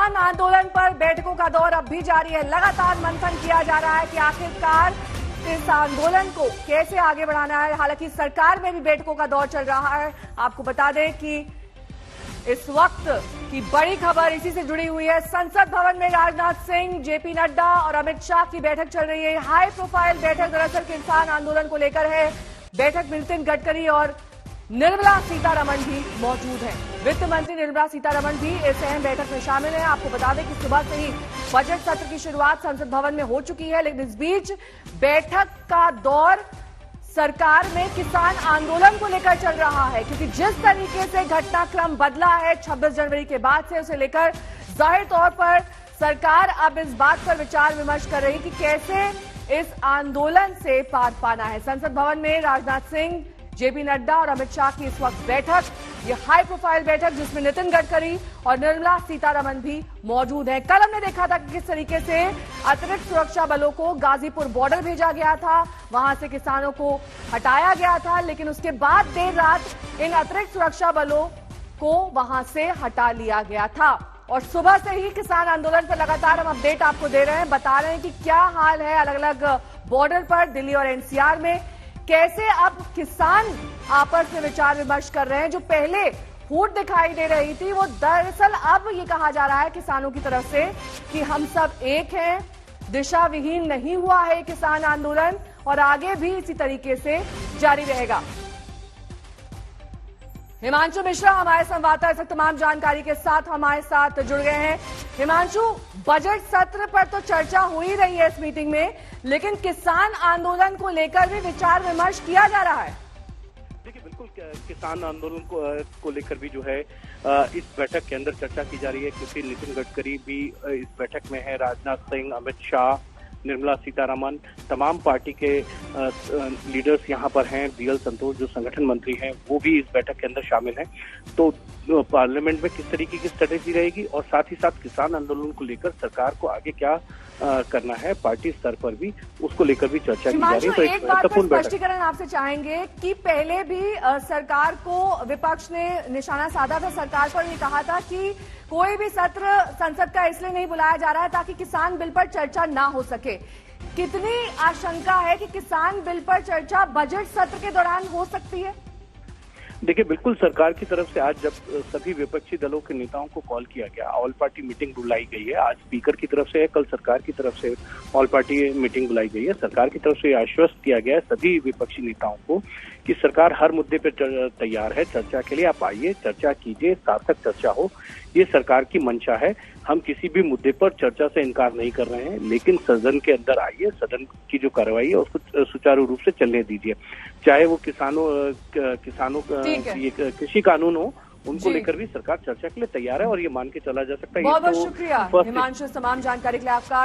किसान आंदोलन पर बैठकों का दौर अब भी जारी है। लगातार मंथन किया जा रहा है कि आखिरकार इस आंदोलन को कैसे आगे बढ़ाना है। हालांकि सरकार में भी बैठकों का दौर चल रहा है। आपको बता दें कि इस वक्त की बड़ी खबर इसी से जुड़ी हुई है। संसद भवन में राजनाथ सिंह, जेपी नड्डा और अमित शाह की बैठक चल रही है। हाई प्रोफाइल बैठक दरअसल किसान आंदोलन को लेकर है। बैठक में नितिन गडकरी और निर्मला सीतारमण भी मौजूद हैं। वित्त मंत्री निर्मला सीतारमण भी इस अहम बैठक में शामिल हैं। आपको बता दें कि सुबह से ही बजट सत्र की शुरुआत संसद भवन में हो चुकी है, लेकिन इस बीच बैठक का दौर सरकार में किसान आंदोलन को लेकर चल रहा है, क्योंकि जिस तरीके से घटनाक्रम बदला है 26 जनवरी के बाद से, उसे लेकर जाहिर तौर पर सरकार अब इस बात पर विचार विमर्श कर रही है कि कैसे इस आंदोलन से पार पाना है। संसद भवन में राजनाथ सिंह, जेपी नड्डा और अमित शाह की इस वक्त बैठक, ये हाई प्रोफाइल बैठक जिसमें नितिन गडकरी और निर्मला सीतारमण भी मौजूद हैं। कल हमने देखा था कि किस तरीके से अतिरिक्त सुरक्षा बलों को गाजीपुर बॉर्डर भेजा गया था, वहां से किसानों को हटाया गया था, लेकिन उसके बाद देर रात इन अतिरिक्त सुरक्षा बलों को वहां से हटा लिया गया था। और सुबह से ही किसान आंदोलन पर लगातार हम अपडेट आपको दे रहे हैं, बता रहे हैं कि क्या हाल है अलग अलग बॉर्डर पर, दिल्ली और एनसीआर में कैसे अब किसान आपस में विचार विमर्श कर रहे हैं। जो पहले फूट दिखाई दे रही थी वो दरअसल अब ये कहा जा रहा है किसानों की तरफ से कि हम सब एक हैं, दिशा विहीन नहीं हुआ है किसान आंदोलन और आगे भी इसी तरीके से जारी रहेगा। हिमांशु मिश्रा हमारे संवाददाता इस तमाम जानकारी के साथ हमारे साथ जुड़ गए हैं। हिमांशु, बजट सत्र पर तो चर्चा हो ही रही है इस मीटिंग में, लेकिन किसान आंदोलन को लेकर भी विचार विमर्श किया जा रहा है। देखिए, बिल्कुल किसान आंदोलन को लेकर भी जो है इस बैठक के अंदर चर्चा की जा रही है, क्योंकि नितिन गडकरी भी इस बैठक में है, राजनाथ सिंह, अमित शाह, निर्मला सीतारमण, तमाम पार्टी के लीडर्स यहाँ पर हैं। बीएल संतोष जो संगठन मंत्री हैं वो भी इस बैठक के अंदर शामिल हैं। तो पार्लियामेंट में किस तरीके की स्ट्रेटेजी रहेगी और साथ ही साथ किसान आंदोलन को लेकर सरकार को आगे क्या करना है पार्टी स्तर पर भी, उसको लेकर भी चर्चा की जा रही है। तो एक बात पर स्पष्टीकरण आपसे चाहेंगे कि पहले भी सरकार को विपक्ष ने निशाना साधा था, सरकार पर ये कहा था कि कोई भी सत्र संसद का इसलिए नहीं बुलाया जा रहा है ताकि किसान बिल पर चर्चा ना हो सके। कितनी आशंका है कि किसान बिल पर चर्चा बजट सत्र के दौरान हो सकती है? देखिए, बिल्कुल सरकार की तरफ से आज जब सभी विपक्षी दलों के नेताओं को कॉल किया गया, ऑल पार्टी मीटिंग बुलाई गई है। आज स्पीकर की तरफ से है, कल सरकार की तरफ से ऑल पार्टी मीटिंग बुलाई गई है। सरकार की तरफ से आश्वस्त किया गया है सभी विपक्षी नेताओं को कि सरकार हर मुद्दे पर तैयार है चर्चा के लिए। आप आइए, चर्चा कीजिए, सार्थक चर्चा हो, ये सरकार की मंशा है। हम किसी भी मुद्दे पर चर्चा से इनकार नहीं कर रहे हैं, लेकिन सदन के अंदर आइए, सदन की जो कार्रवाई है उसको सुचारू रूप से चलने दीजिए। चाहे वो किसानों कृषि कानून हो, उनको लेकर भी सरकार चर्चा के लिए तैयार है और ये मान के चला जा सकता है। बहुत बहुत शुक्रिया हिमांशु, तमाम जानकारी के लिए आपका।